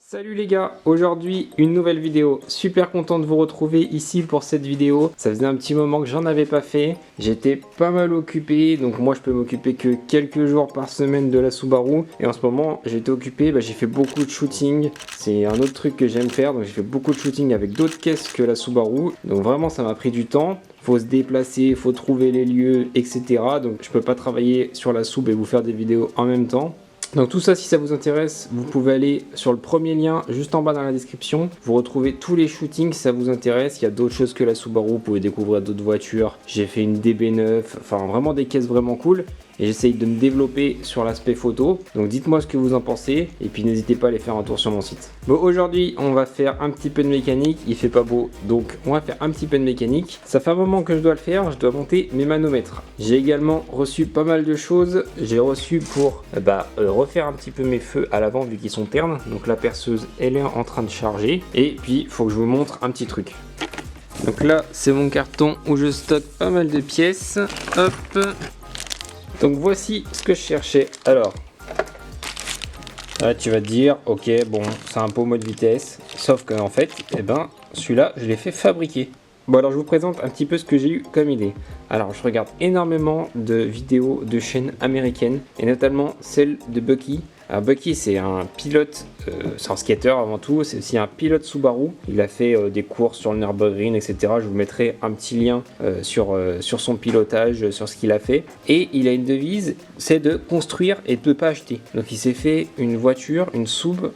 Salut les gars, aujourd'hui une nouvelle vidéo, super content de vous retrouver ici pour cette vidéo. Ça faisait un petit moment que j'en avais pas fait, j'étais pas mal occupé, donc moi je peux m'occuper que quelques jours par semaine de la Subaru. Et en ce moment j'étais occupé, j'ai fait beaucoup de shooting, c'est un autre truc que j'aime faire, donc j'ai fait beaucoup de shooting avec d'autres caisses que la Subaru. Donc vraiment ça m'a pris du temps, faut se déplacer, faut trouver les lieux, etc. Donc je peux pas travailler sur la Sub et vous faire des vidéos en même temps. Donc tout ça, si ça vous intéresse, vous pouvez aller sur le premier lien juste en bas dans la description. Vous retrouvez tous les shootings si ça vous intéresse. Il y a d'autres choses que la Subaru, vous pouvez découvrir d'autres voitures. J'ai fait une DB9, enfin vraiment des caisses vraiment cool. Et j'essaye de me développer sur l'aspect photo. Donc dites-moi ce que vous en pensez. Et puis n'hésitez pas à aller faire un tour sur mon site. Bon, aujourd'hui, on va faire un petit peu de mécanique. Il fait pas beau, donc on va faire un petit peu de mécanique. Ça fait un moment que je dois le faire. Je dois monter mes manomètres. J'ai également reçu pas mal de choses. J'ai reçu pour refaire un petit peu mes feux à l'avant vu qu'ils sont ternes. Donc la perceuse, elle est en train de charger. Et puis, il faut que je vous montre un petit truc. Donc là, c'est mon carton où je stocke pas mal de pièces. Hop. Donc voici ce que je cherchais. Alors, là tu vas te dire, ok, bon, c'est un pommeau de vitesse. Sauf qu'en fait, celui-là, je l'ai fait fabriquer. Bon, alors je vous présente un petit peu ce que j'ai eu comme idée. Alors, je regarde énormément de vidéos de chaînes américaines, et notamment celle de Bucky. Alors Bucky, c'est un pilote, c'est un skater avant tout, c'est aussi un pilote Subaru. Il a fait des courses sur le Nürburgring, etc. Je vous mettrai un petit lien sur son pilotage, sur ce qu'il a fait. Et il a une devise, c'est de construire et de ne pas acheter. Donc il s'est fait une voiture, une Sub,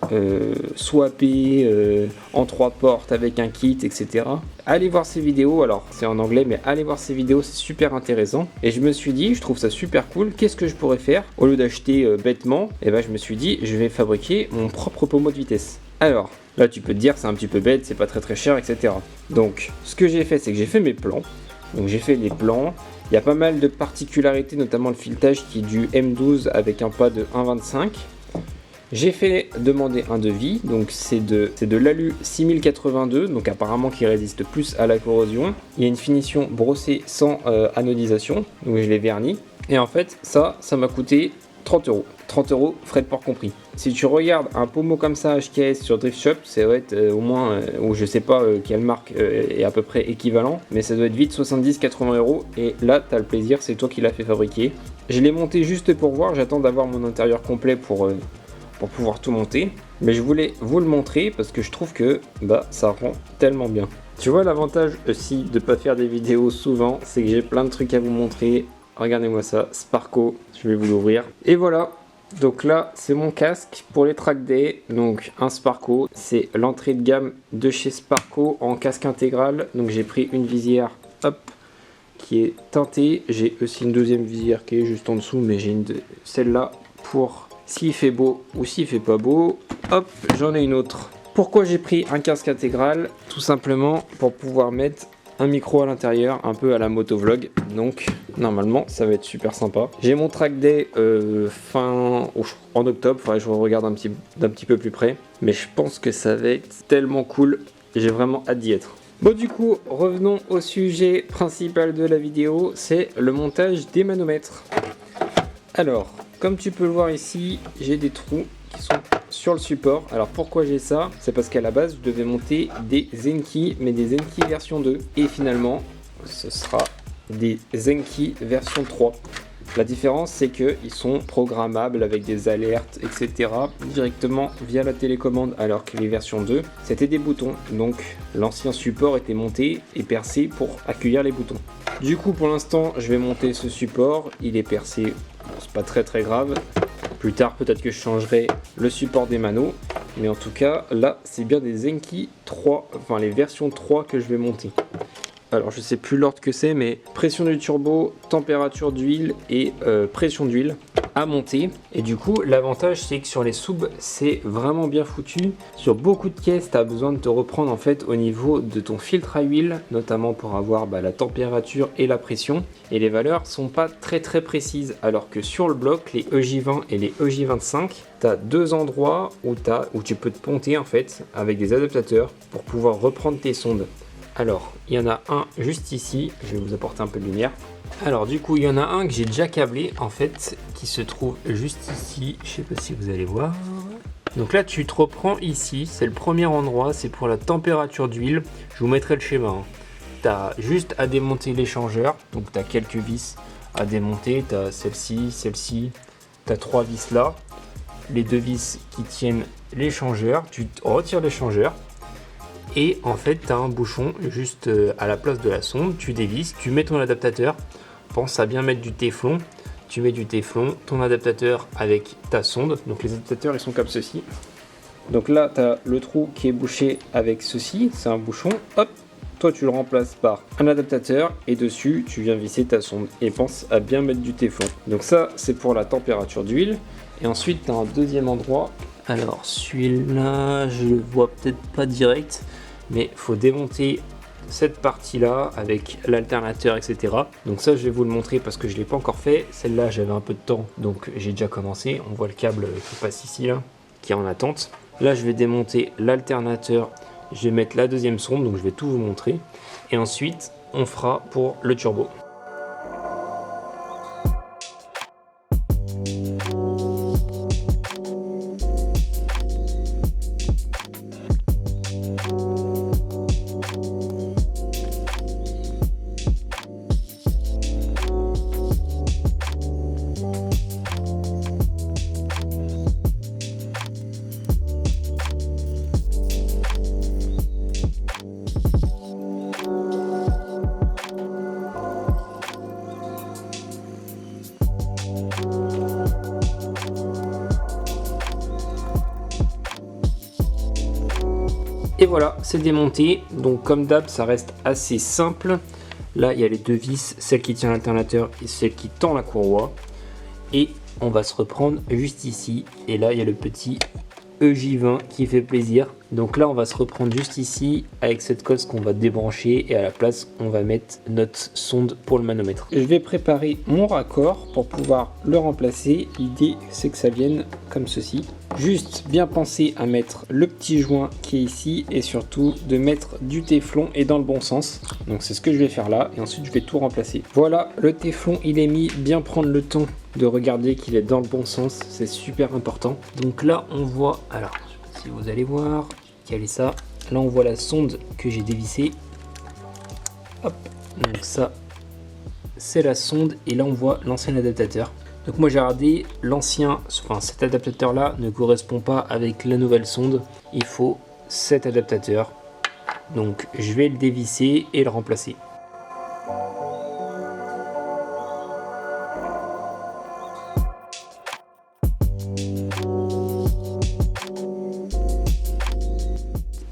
swappée en 3 portes avec un kit, etc. Allez voir ses vidéos, alors c'est en anglais, mais allez voir ses vidéos, c'est super intéressant. Et je me suis dit, je trouve ça super cool, qu'est-ce que je pourrais faire au lieu d'acheter bêtement? Et je me suis dit, je vais fabriquer mon propre pommeau de vitesse. Alors, là tu peux te dire, c'est un petit peu bête, c'est pas très cher, etc. Donc, ce que j'ai fait, c'est que j'ai fait mes plans. Donc j'ai fait les plans. Il y a pas mal de particularités, notamment le filetage qui est du M12 avec un pas de 1,25. J'ai fait demander un devis, donc c'est de l'alu 6082, donc apparemment qui résiste plus à la corrosion. Il y a une finition brossée sans anodisation, donc je l'ai verni. Et en fait, ça m'a coûté 30 euros. 30 euros, frais de port compris. Si tu regardes un pommeau comme ça HKS sur Drift Shop, ça doit être au moins, ou je sais pas quelle marque est à peu près équivalent, mais ça doit être vite 70-80 euros. Et là, tu as le plaisir, c'est toi qui l'as fait fabriquer. Je l'ai monté juste pour voir, j'attends d'avoir mon intérieur complet pour pouvoir tout monter, mais je voulais vous le montrer parce que je trouve que ça rend tellement bien. Tu vois, l'avantage aussi de pas faire des vidéos souvent, c'est que j'ai plein de trucs à vous montrer. Regardez-moi ça, Sparco, je vais vous l'ouvrir. Et voilà, donc là c'est mon casque pour les track day, donc un Sparco, c'est l'entrée de gamme de chez Sparco en casque intégral. Donc j'ai pris une visière, hop, qui est teintée, j'ai aussi une deuxième visière qui est juste en dessous, mais j'ai celle-là pour s'il fait beau ou s'il fait pas beau. Hop, j'en ai une autre. Pourquoi j'ai pris un casque intégral? Tout simplement pour pouvoir mettre un micro à l'intérieur, un peu à la motovlog. Donc normalement ça va être super sympa. J'ai mon track day en octobre, faudrait que je regarde d'un petit peu plus près. Mais je pense que ça va être tellement cool. J'ai vraiment hâte d'y être. Bon, du coup, revenons au sujet principal de la vidéo, c'est le montage des manomètres. Alors, comme tu peux le voir ici, j'ai des trous qui sont sur le support. Alors pourquoi j'ai ça? C'est parce qu'à la base, je devais monter des Zenki, mais des Zenki version 2. Et finalement, ce sera des Zenki version 3. La différence, c'est qu'ils sont programmables avec des alertes, etc. directement via la télécommande, alors que les versions 2, c'était des boutons. Donc l'ancien support était monté et percé pour accueillir les boutons. Du coup, pour l'instant, je vais monter ce support. Il est percé, bon, c'est pas très grave. Plus tard, peut-être que je changerai le support des manos. Mais en tout cas, là, c'est bien des Zenki 3, enfin les versions 3 que je vais monter. Alors je sais plus l'ordre que c'est, mais pression du turbo, température d'huile et pression d'huile à monter. Et du coup l'avantage c'est que sur les subs c'est vraiment bien foutu. Sur beaucoup de caisses tu as besoin de te reprendre en fait au niveau de ton filtre à huile, notamment pour avoir la température et la pression. Et les valeurs sont pas très précises, alors que sur le bloc, les EJ20 et les EJ25, tu as deux endroits où tu peux te ponter en fait avec des adaptateurs pour pouvoir reprendre tes sondes. Alors, il y en a un juste ici, je vais vous apporter un peu de lumière. Alors du coup, il y en a un que j'ai déjà câblé en fait, qui se trouve juste ici, je sais pas si vous allez voir. Donc là tu te reprends ici, c'est le premier endroit, c'est pour la température d'huile. Je vous mettrai le schéma. Tu as juste à démonter l'échangeur, donc tu as quelques vis à démonter, tu as celle-ci, tu as 3 vis là, les 2 vis qui tiennent l'échangeur, tu retires l'échangeur et en fait tu as un bouchon juste à la place de la sonde, tu dévisses, tu mets ton adaptateur, pense à bien mettre du téflon. Tu mets du téflon, ton adaptateur avec ta sonde. Donc les adaptateurs ils sont comme ceci. Donc là tu as le trou qui est bouché avec ceci, c'est un bouchon. Hop, toi tu le remplaces par un adaptateur et dessus tu viens visser ta sonde. Et pense à bien mettre du téflon. Donc ça c'est pour la température d'huile. Et ensuite tu as un deuxième endroit. Alors celui-là je le vois peut-être pas direct, mais il faut démonter cette partie là avec l'alternateur, etc. Donc ça je vais vous le montrer parce que je l'ai pas encore fait. Celle-là j'avais un peu de temps donc j'ai déjà commencé. On voit le câble qui passe ici là, qui est en attente. Là je vais démonter l'alternateur, je vais mettre la deuxième sonde, donc je vais tout vous montrer et ensuite on fera pour le turbo. Et voilà, c'est démonté. Donc comme d'hab, ça reste assez simple. Là, il y a les 2 vis, celle qui tient l'alternateur et celle qui tend la courroie. Et on va se reprendre juste ici. Et là, il y a le petit EJ20 qui fait plaisir. Donc là, on va se reprendre juste ici avec cette cosse qu'on va débrancher. Et à la place, on va mettre notre sonde pour le manomètre. Je vais préparer mon raccord pour pouvoir le remplacer. L'idée, c'est que ça vienne comme ceci. Juste bien penser à mettre le petit joint qui est ici et surtout de mettre du téflon et dans le bon sens. Donc c'est ce que je vais faire là et ensuite je vais tout remplacer. Voilà, le téflon il est mis, bien prendre le temps de regarder qu'il est dans le bon sens, c'est super important. Donc là on voit, alors je sais pas si vous allez voir, quel est ça. Là on voit la sonde que j'ai dévissée. Hop, donc ça c'est la sonde et là on voit l'ancien adaptateur. Donc moi j'ai regardé l'ancien, enfin cet adaptateur là ne correspond pas avec la nouvelle sonde, il faut cet adaptateur. Donc je vais le dévisser et le remplacer.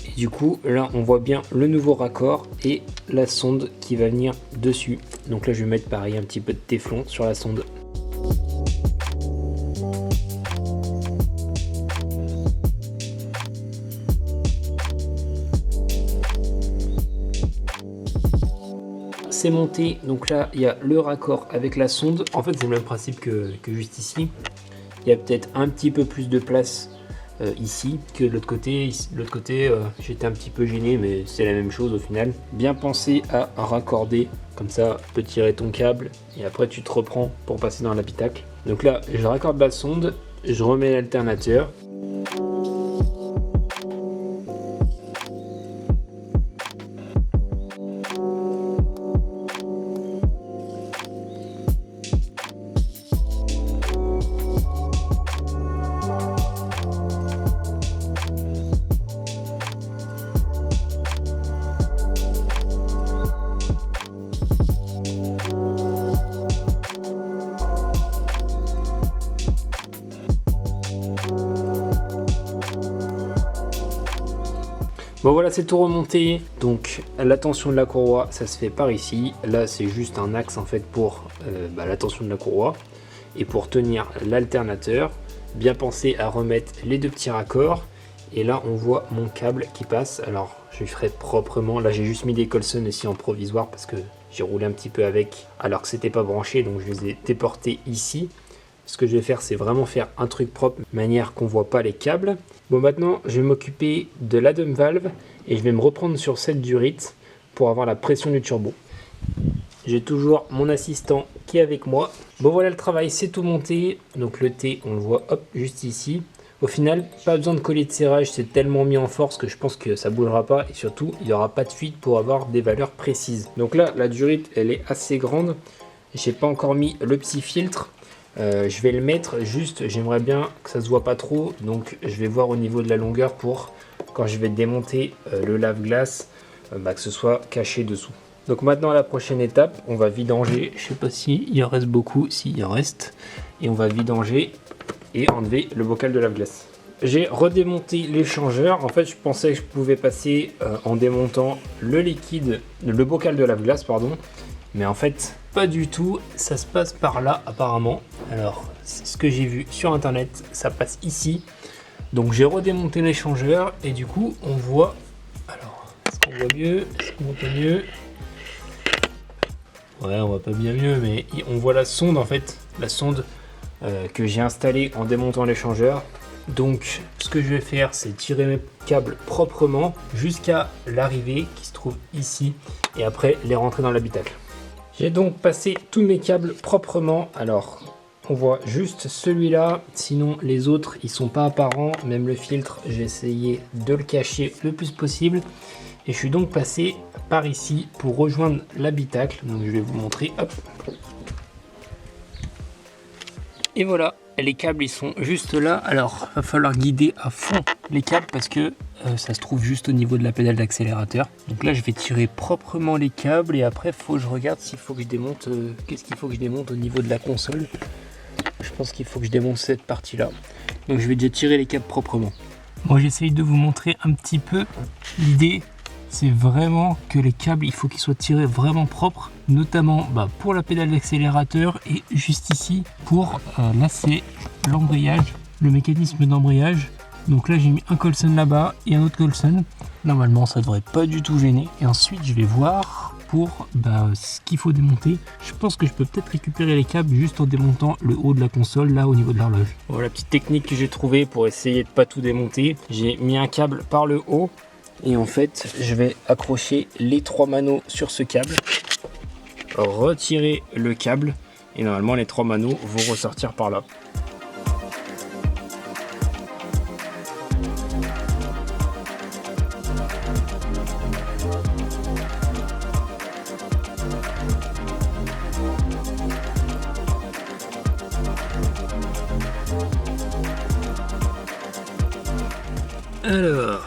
Et du coup là on voit bien le nouveau raccord et la sonde qui va venir dessus. Donc là je vais mettre pareil un petit peu de téflon sur la sonde. C'est monté, donc là il y a le raccord avec la sonde. En fait c'est le même principe que juste ici. Il y a peut-être un petit peu plus de place ici que de l'autre côté. L'autre côté j'étais un petit peu gêné mais c'est la même chose au final. Bien penser à raccorder, comme ça tu peux tirer ton câble et après tu te reprends pour passer dans l'habitacle. Donc là je raccorde la sonde, je remets l'alternateur. Bon voilà, c'est tout remonté. Donc la tension de la courroie ça se fait par ici. Là c'est juste un axe en fait pour la tension de la courroie. Et pour tenir l'alternateur, bien penser à remettre les 2 petits raccords. Et là on voit mon câble qui passe. Alors je le ferai proprement. Là j'ai juste mis des Colson ici en provisoire parce que j'ai roulé un petit peu avec alors que c'était pas branché, donc je les ai déportés ici. Ce que je vais faire, c'est vraiment faire un truc propre, de manière qu'on voit pas les câbles. Bon, maintenant, je vais m'occuper de la dump valve et je vais me reprendre sur cette durite pour avoir la pression du turbo. J'ai toujours mon assistant qui est avec moi. Bon, voilà le travail, c'est tout monté. Donc le T, on le voit, hop, juste ici. Au final, pas besoin de collier de serrage, c'est tellement mis en force que je pense que ça bougera pas et surtout il n'y aura pas de fuite pour avoir des valeurs précises. Donc là, la durite elle est assez grande. J'ai pas encore mis le petit filtre. Je vais le mettre juste, j'aimerais bien que ça se voit pas trop, donc je vais voir au niveau de la longueur pour quand je vais démonter le lave-glace, que ce soit caché dessous. Donc maintenant la prochaine étape, on va vidanger, je sais pas s'il en reste beaucoup, s'il en reste, et on va vidanger et enlever le bocal de lave-glace. J'ai redémonté l'échangeur, en fait je pensais que je pouvais passer en démontant le liquide, le bocal de lave-glace pardon, mais en fait pas du tout, ça se passe par là apparemment. Alors c'est ce que j'ai vu sur internet, ça passe ici. Donc j'ai redémonté l'échangeur et du coup on voit, alors est-ce qu'on voit mieux, est-ce qu'on voit pas mieux? Ouais, on voit pas bien mieux, mais on voit la sonde en fait, la sonde que j'ai installée en démontant l'échangeur. Donc ce que je vais faire, c'est tirer mes câbles proprement jusqu'à l'arrivée qui se trouve ici et après les rentrer dans l'habitacle. J'ai donc passé tous mes câbles proprement. Alors on voit juste celui-là, sinon les autres ils sont pas apparents, même le filtre j'ai essayé de le cacher le plus possible. Et je suis donc passé par ici pour rejoindre l'habitacle. Donc je vais vous montrer. Hop. Et voilà, les câbles ils sont juste là. Alors il va falloir guider à fond les câbles parce que ça se trouve juste au niveau de la pédale d'accélérateur. Donc là je vais tirer proprement les câbles et après faut que je regarde s'il faut que je démonte. Qu'est-ce qu'il faut que je démonte au niveau de la console? Je pense qu'il faut que je démonte cette partie là. Donc je vais déjà tirer les câbles proprement. Moi j'essaye de vous montrer un petit peu l'idée. C'est vraiment que les câbles, il faut qu'ils soient tirés vraiment propres, notamment pour la pédale d'accélérateur et juste ici pour là c'est l'embrayage, le mécanisme d'embrayage. Donc là j'ai mis un Colson là-bas et un autre Colson. Normalement ça devrait pas du tout gêner. Et ensuite je vais voir pour ce qu'il faut démonter. Je pense que je peux peut-être récupérer les câbles juste en démontant le haut de la console là au niveau de l'horloge. Voilà la petite technique que j'ai trouvée pour essayer de pas tout démonter. J'ai mis un câble par le haut. Et en fait, je vais accrocher les 3 manos sur ce câble, retirer le câble et normalement les 3 manos vont ressortir par là. Alors,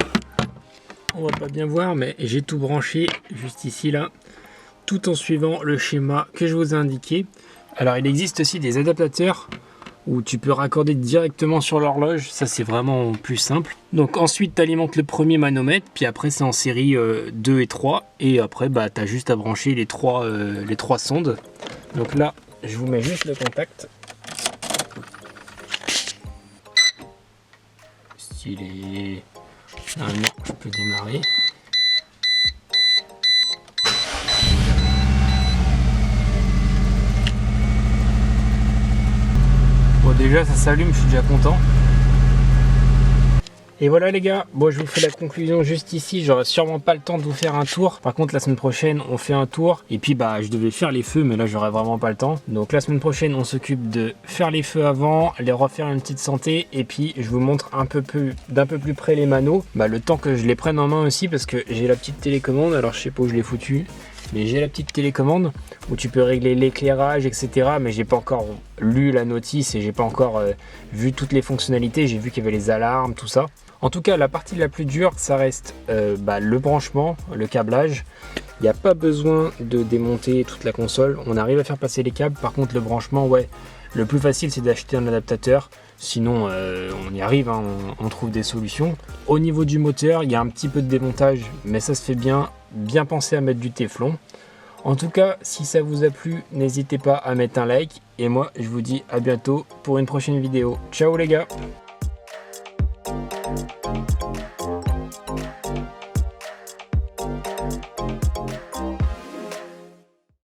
on va pas bien voir, mais j'ai tout branché juste ici là, tout en suivant le schéma que je vous ai indiqué. Alors il existe aussi des adaptateurs où tu peux raccorder directement sur l'horloge, ça c'est vraiment plus simple. Donc ensuite tu alimentes le premier manomètre, puis après c'est en série 2 et 3, et après tu as juste à brancher les trois sondes. Donc là je vous mets juste le contact. Stylé. Normalement, je peux démarrer. Bon, déjà ça s'allume, je suis déjà content. Et voilà les gars, bon je vous fais la conclusion juste ici, j'aurai sûrement pas le temps de vous faire un tour. Par contre la semaine prochaine on fait un tour et puis je devais faire les feux mais là j'aurai vraiment pas le temps. Donc la semaine prochaine on s'occupe de faire les feux avant, les refaire une petite santé et puis je vous montre d'un peu plus près les manos. Le temps que je les prenne en main aussi parce que j'ai la petite télécommande, alors je sais pas où je l'ai foutu. Mais j'ai la petite télécommande où tu peux régler l'éclairage, etc. Mais j'ai pas encore lu la notice et j'ai pas encore vu toutes les fonctionnalités. J'ai vu qu'il y avait les alarmes, tout ça. En tout cas, la partie la plus dure, ça reste le branchement, le câblage. Il n'y a pas besoin de démonter toute la console. On arrive à faire passer les câbles. Par contre, le branchement, ouais, le plus facile, c'est d'acheter un adaptateur. Sinon, on y arrive, hein, on trouve des solutions. Au niveau du moteur, il y a un petit peu de démontage, mais ça se fait bien. Bien penser à mettre du téflon. En tout cas, si ça vous a plu, n'hésitez pas à mettre un like. Et moi, je vous dis à bientôt pour une prochaine vidéo. Ciao les gars!